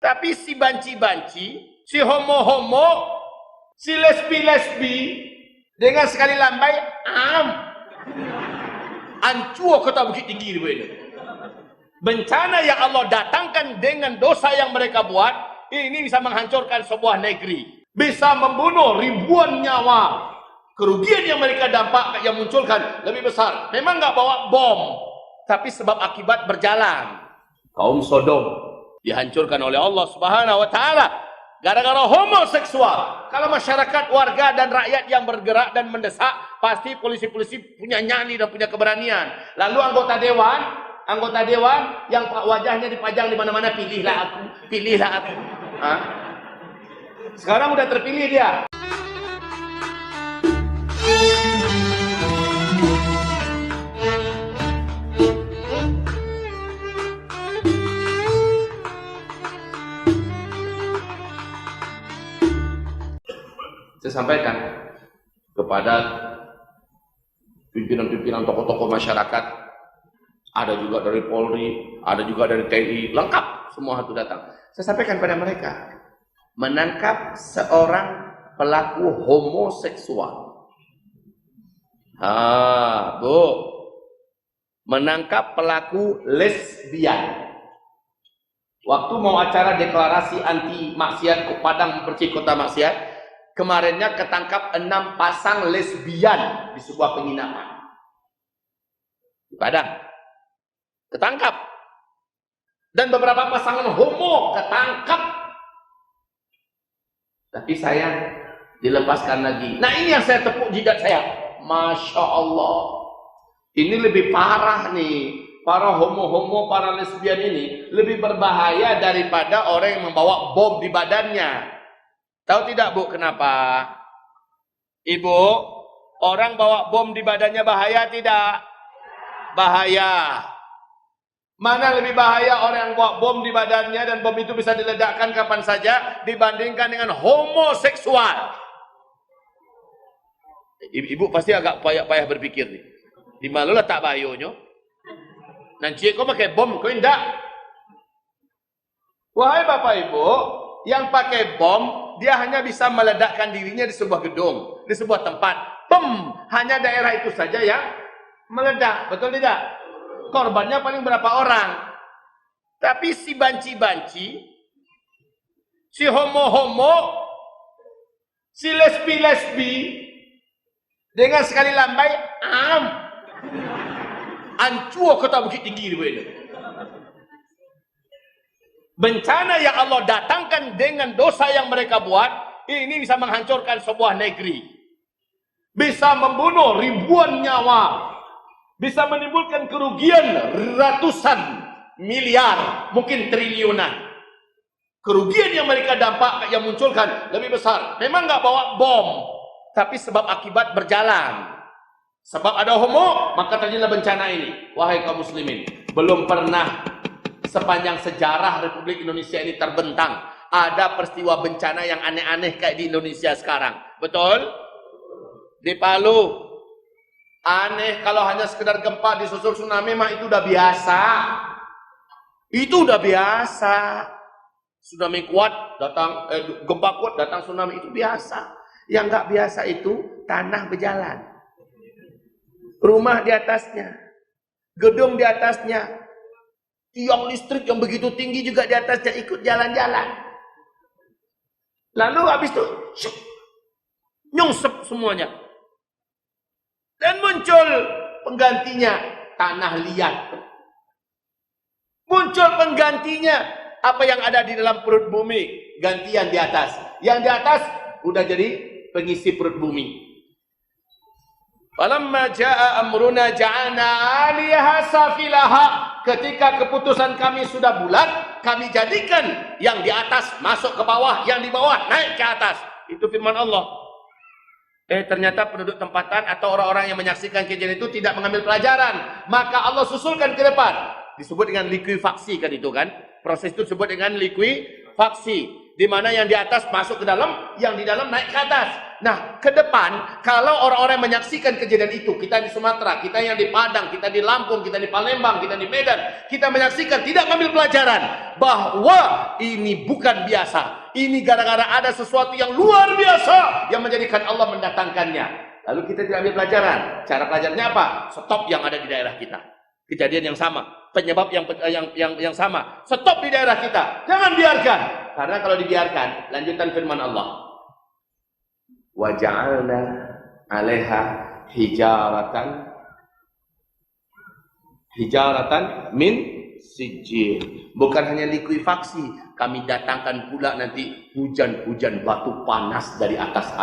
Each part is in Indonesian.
Tapi si banci-banci, si homo-homo, si lesbi-lesbi, dengan sekali lambai, ancuo kota Bukit Tinggi ini. Bencana yang Allah datangkan dengan dosa yang mereka buat, ini bisa menghancurkan sebuah negeri. Bisa membunuh ribuan nyawa. Kerugian yang mereka yang munculkan lebih besar. Memang nggak bawa bom, tapi sebab akibat berjalan. Kaum Sodom dihancurkan oleh Allah Subhanahu wa taala gara-gara homoseksual. Kalau masyarakat, warga dan rakyat yang bergerak dan mendesak, pasti polisi-polisi punya nyali dan punya keberanian. Lalu anggota dewan yang wajahnya dipajang di mana-mana, pilihlah aku. Sekarang udah terpilih dia. Saya sampaikan kepada pimpinan-pimpinan tokoh-tokoh masyarakat, ada juga dari Polri, ada juga dari TNI, lengkap semua itu datang. Saya sampaikan pada mereka, menangkap seorang pelaku homoseksual. Bu, menangkap pelaku lesbian. Waktu mau acara deklarasi anti maksiat Padang Bersih Kota Maksiat, kemarinnya ketangkap 6 pasang lesbian di sebuah penginapan di Padang. Ketangkap. Dan beberapa pasangan homo ketangkap. Tapi saya dilepaskan lagi. Nah, ini yang saya tepuk jidat saya. Masya Allah. Ini lebih parah nih. Para homo-homo, para lesbian ini lebih berbahaya daripada orang yang membawa bom di badannya. Tahu tidak, Bu, kenapa? Ibu, orang bawa bom di badannya bahaya tidak? Bahaya. Mana lebih bahaya orang yang bawa bom di badannya dan bom itu bisa diledakkan kapan saja dibandingkan dengan homoseksual? Ibu pasti agak payah berpikir nih. Di mana letak bayonyo? Nanti kau pakai bom, kau indah. Wahai Bapak Ibu, yang pakai bom, dia hanya bisa meledakkan dirinya di sebuah gedung, di sebuah tempat. Hanya daerah itu saja yang meledak, betul tidak? Korbannya paling berapa orang? Tapi si banci-banci, si homo-homo, si lesbi-lesbi, dengan sekali lambai, ancuo kota Bukit Tinggi ini. Bencana yang Allah datangkan dengan dosa yang mereka buat, ini bisa menghancurkan sebuah negeri. Bisa membunuh ribuan nyawa. Bisa menimbulkan kerugian ratusan miliar, mungkin triliunan. Kerugian yang mereka yang munculkan lebih besar. Memang nggak bawa bom, tapi sebab akibat berjalan. Sebab ada homo, maka terjadilah bencana ini. Wahai kaum muslimin, belum pernah sepanjang sejarah Republik Indonesia ini terbentang ada peristiwa bencana yang aneh-aneh kayak di Indonesia sekarang. Betul? Di Palu aneh, kalau hanya sekedar gempa disusul tsunami mah itu udah biasa. Itu udah biasa. Tsunami kuat datang, gempa kuat datang tsunami, itu biasa. Yang nggak biasa itu tanah berjalan, rumah di atasnya, gedung di atasnya, tiang listrik yang begitu tinggi juga di atasnya ikut jalan-jalan. Lalu habis itu nyungsep semuanya. Dan muncul penggantinya tanah liat. Muncul penggantinya apa yang ada di dalam perut bumi, gantian di atas. Yang di atas udah jadi pengisi perut bumi. Falamma jaa amruna ja'alna 'aliyaha safilaha. Ketika keputusan kami sudah bulat, kami jadikan yang di atas masuk ke bawah, yang di bawah naik ke atas. Itu firman Allah. Ternyata penduduk tempatan atau orang-orang yang menyaksikan kejadian itu tidak mengambil pelajaran. Maka Allah susulkan ke depan. Disebut dengan likuifaksi kan itu kan. Proses itu disebut dengan likuifaksi. Di mana yang di atas masuk ke dalam, yang di dalam naik ke atas. Nah, ke depan, kalau orang-orang menyaksikan kejadian itu, kita di Sumatera, kita yang di Padang, kita di Lampung, kita di Palembang, kita di Medan, kita menyaksikan, tidak mengambil pelajaran bahwa ini bukan biasa. Ini gara-gara ada sesuatu yang luar biasa yang menjadikan Allah mendatangkannya. Lalu kita tidak ambil pelajaran. Cara pelajarnya apa? Stop yang ada di daerah kita. Kejadian yang sama, penyebab yang sama. Stop di daerah kita. Jangan biarkan. Karena kalau dibiarkan, lanjutan firman Allah. Wa ja'alna 'alaiha hijaratan min sijil. Bukan hanya likuifaksi, kami datangkan pula nanti hujan-hujan batu panas dari atas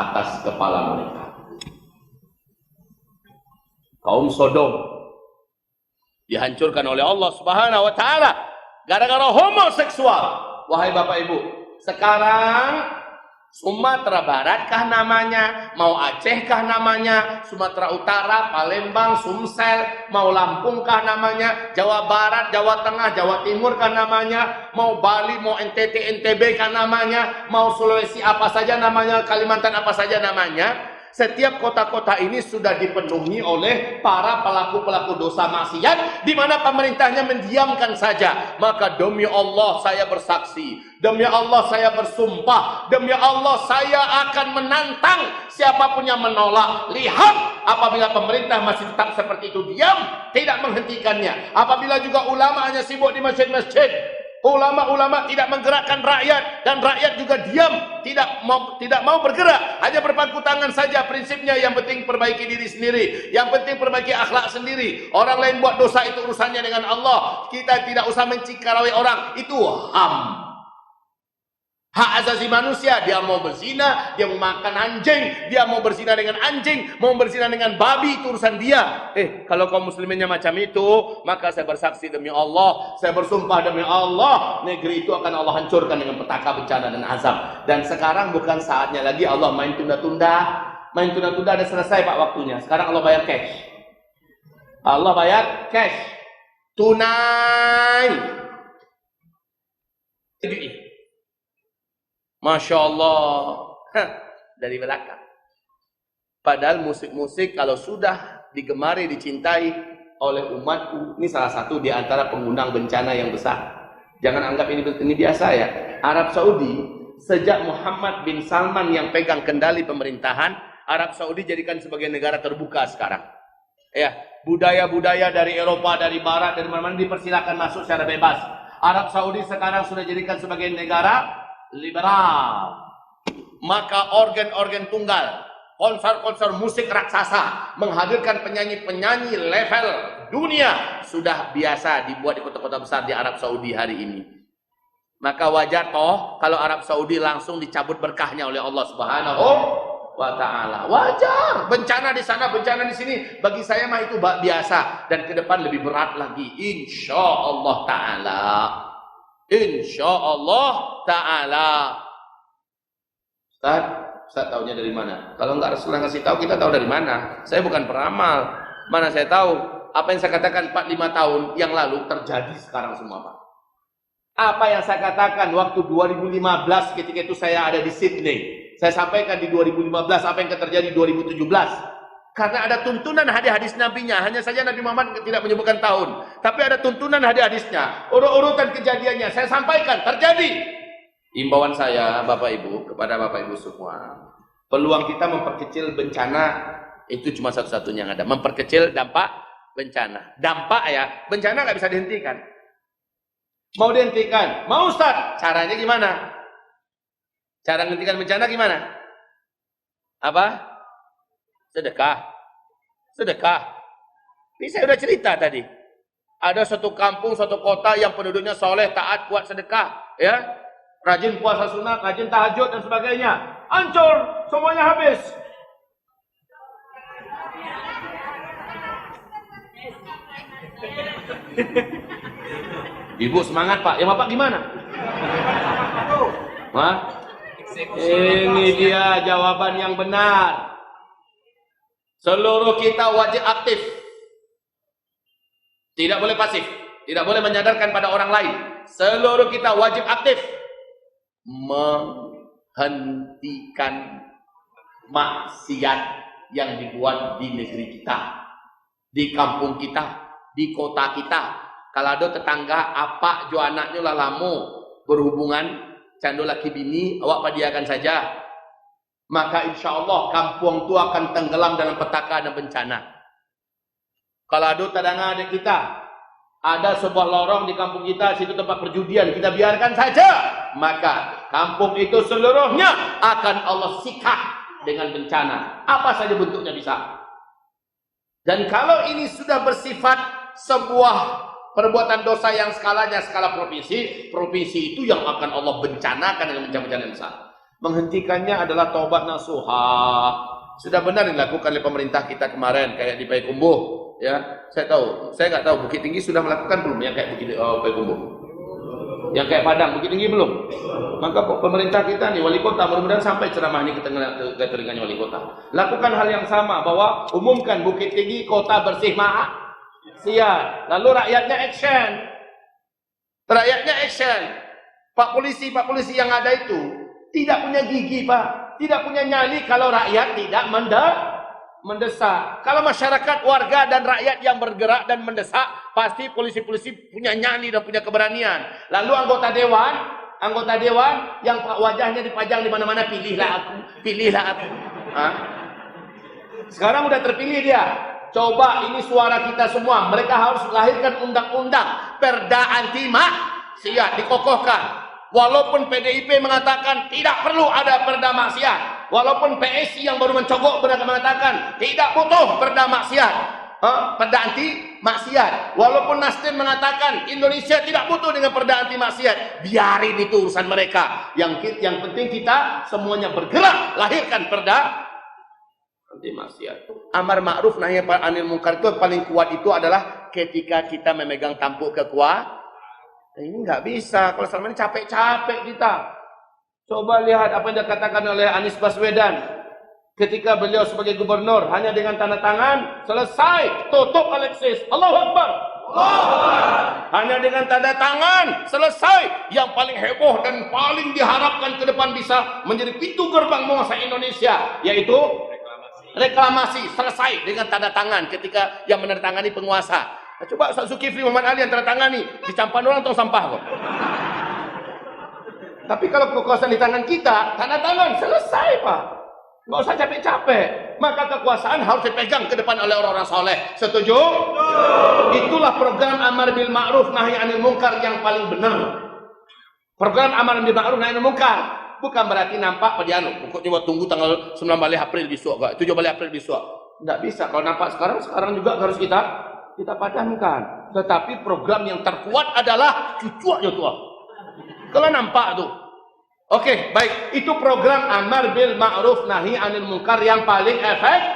kepala mereka. Kaum Sodom dihancurkan oleh Allah Subhanahu wa taala gara-gara homoseksual. Wahai Bapak Ibu, sekarang Sumatera Barat kah namanya, mau Aceh kah namanya, Sumatera Utara, Palembang, Sumsel, mau Lampung kah namanya, Jawa Barat, Jawa Tengah, Jawa Timur kah namanya, mau Bali, mau NTT, NTB kah namanya, mau Sulawesi apa saja namanya, Kalimantan apa saja namanya. Setiap kota-kota ini sudah dipenuhi oleh para pelaku-pelaku dosa maksiat, di mana pemerintahnya mendiamkan saja. Maka demi Allah saya bersaksi, demi Allah saya bersumpah, demi Allah saya akan menantang siapapun yang menolak. Lihat, apabila pemerintah masih tetap seperti itu diam, tidak menghentikannya. Apabila juga ulama hanya sibuk di masjid-masjid, ulama-ulama tidak menggerakkan rakyat, dan rakyat juga diam, tidak mau bergerak, hanya berpangku tangan saja. Prinsipnya yang penting perbaiki diri sendiri, yang penting perbaiki akhlak sendiri. Orang lain buat dosa itu urusannya dengan Allah. Kita tidak usah mencikarawai orang, itu HAM. Hak asasi manusia. Dia mau berzina, dia mau makan anjing, dia mau berzina dengan anjing, mau berzina dengan babi, itu urusan dia. Kalau kaum musliminnya macam itu, maka saya bersaksi demi Allah, saya bersumpah demi Allah, negeri itu akan Allah hancurkan dengan petaka, bencana dan azab. Dan sekarang bukan saatnya lagi Allah main tunda-tunda. Main tunda-tunda ada selesai Pak waktunya. Sekarang Allah bayar cash. Allah bayar cash. Tunai. Masya Allah. Dari belakang. Padahal musik-musik kalau sudah digemari, dicintai oleh umatku, ini salah satu di antara pengundang bencana yang besar. Jangan anggap ini biasa ya. Arab Saudi, sejak Muhammad bin Salman yang pegang kendali pemerintahan, Arab Saudi jadikan sebagai negara terbuka sekarang. Ya, budaya-budaya dari Eropa, dari Barat, dari mana-mana dipersilakan masuk secara bebas. Arab Saudi sekarang sudah jadikan sebagai negara liberal. Maka organ-organ tunggal, konser-konser musik raksasa, menghadirkan penyanyi-penyanyi level dunia sudah biasa dibuat di kota-kota besar di Arab Saudi hari ini. Maka wajar toh kalau Arab Saudi langsung dicabut berkahnya oleh Allah Subhanahu wa taala. Wajar. Bencana di sana, bencana di sini, bagi saya mah itu biasa, dan ke depan lebih berat lagi insyaallah taala. Insyaallah taala. Ustaz tahunya dari mana? Kalau enggak Rasulullah ngasih tahu, kita tahu dari mana? Saya bukan peramal. Mana saya tahu? Apa yang saya katakan 4-5 tahun yang lalu terjadi sekarang semua, Pak. Apa yang saya katakan waktu 2015 ketika itu saya ada di Sydney, saya sampaikan di 2015 apa yang terjadi di 2017. Karena ada tuntunan hadis-hadis nabinya. Hanya saja Nabi Muhammad tidak menyebutkan tahun, tapi ada tuntunan hadis-hadisnya, urutan kejadiannya saya sampaikan, terjadi. Imbauan saya Bapak Ibu kepada Bapak Ibu semua, peluang kita memperkecil bencana itu cuma satu-satunya yang ada, memperkecil dampak bencana. Dampak ya, bencana nggak bisa dihentikan. Mau dihentikan, mau Ustaz, caranya gimana? Cara menghentikan bencana gimana? Apa? Sedekah. Sedekah. Ini saya sudah cerita tadi. Ada satu kampung, satu kota yang penduduknya soleh, taat, kuat sedekah, ya, rajin puasa sunat, rajin tahajud dan sebagainya. Hancur, semuanya habis. Ibu semangat Pak, yang Bapak gimana? Wah, ini dia jawaban yang benar. Seluruh kita wajib aktif. Tidak boleh pasif. Tidak boleh menyadarkan pada orang lain. Seluruh kita wajib aktif. Menghentikan maksiat yang dibuat di negeri kita, di kampung kita, di kota kita. Kalau ada tetangga apa jo anaknya lalamu berhubungan cando laki bini, awak padiakan saja. Maka insya Allah kampung itu akan tenggelam dalam petaka dan bencana. Kalau ada tetangga adik kita, ada sebuah lorong di kampung kita, situ tempat perjudian, kita biarkan saja, maka kampung itu seluruhnya akan Allah sikat dengan bencana. Apa saja bentuknya bisa. Dan kalau ini sudah bersifat sebuah perbuatan dosa yang skalanya skala provinsi, provinsi itu yang akan Allah bencanakan dengan bencana-bencana yang besar. Menghentikannya adalah taubat nasuha. Sudah benar dilakukan oleh pemerintah kita kemarin, kayak di Payakumbuh, ya. Saya nggak tahu Bukit Tinggi sudah melakukan belum yang kayak Bukit Payakumbuh, yang kayak Padang, Bukit Tinggi belum. Maka pemerintah kita nih, wali kota, mudah-mudahan sampai ceramah ini ke telinganya wali kota. Lakukan hal yang sama, bahwa umumkan Bukit Tinggi kota bersih maksiat. Lalu rakyatnya action. Rakyatnya action. Pak polisi yang ada itu tidak punya gigi, Pak. Tidak punya nyali kalau rakyat tidak mendesak. Kalau masyarakat, warga dan rakyat yang bergerak dan mendesak, pasti polisi-polisi punya nyali dan punya keberanian. Lalu anggota dewan yang wajahnya dipajang di mana-mana, pilihlah aku. Sekarang udah terpilih dia. Coba ini suara kita semua. Mereka harus lahirkan undang-undang perda anti maksiat, dikokohkan. Walaupun PDIP mengatakan tidak perlu ada perda maksiat, walaupun PSI yang baru mencogok mengatakan tidak butuh perda maksiat, perda anti maksiat, walaupun Nasdem mengatakan Indonesia tidak butuh dengan perda anti maksiat, biarin itu urusan mereka. Yang penting kita semuanya bergerak lahirkan perda anti maksiat. Amar ma'ruf nahi anil munkar itu paling kuat itu adalah ketika kita memegang tampuk kekuasaan. Ini nggak bisa kalau selama ini capek-capek kita. Coba lihat apa yang dikatakan oleh Anies Baswedan ketika beliau sebagai gubernur, hanya dengan tanda tangan selesai, tutup Alexis. Allahu Akbar. Hanya dengan tanda tangan selesai. Yang paling heboh dan paling diharapkan ke depan bisa menjadi pintu gerbang menguasai Indonesia, yaitu reklamasi. Selesai dengan tanda tangan ketika yang menandatangani penguasa. Nah, coba Zulkifli Muhammad Ali yang tanda-tangani, dicampan orang tong sampah kok. Tapi kalau kekuasaan di tangan kita, tanda tangan selesai, Pak. Nggak usah capek-capek. Maka kekuasaan harus dipegang ke depan oleh orang-orang soleh. Setuju? Itulah program amar bil ma'ruf nahi anil munkar yang paling benar. Program amar bil ma'ruf nahi anil munkar bukan berarti nampak padiano. Pokoknya tunggu tanggal 19 April besok, 17 April besok. Nggak bisa. Kalau nampak sekarang juga harus kita padamkan. Tetapi program yang terkuat adalah cucunya tuh. Kalau nampak tuh. Oke, baik. Itu program amar bil ma'ruf nahi anil munkar yang paling efektif.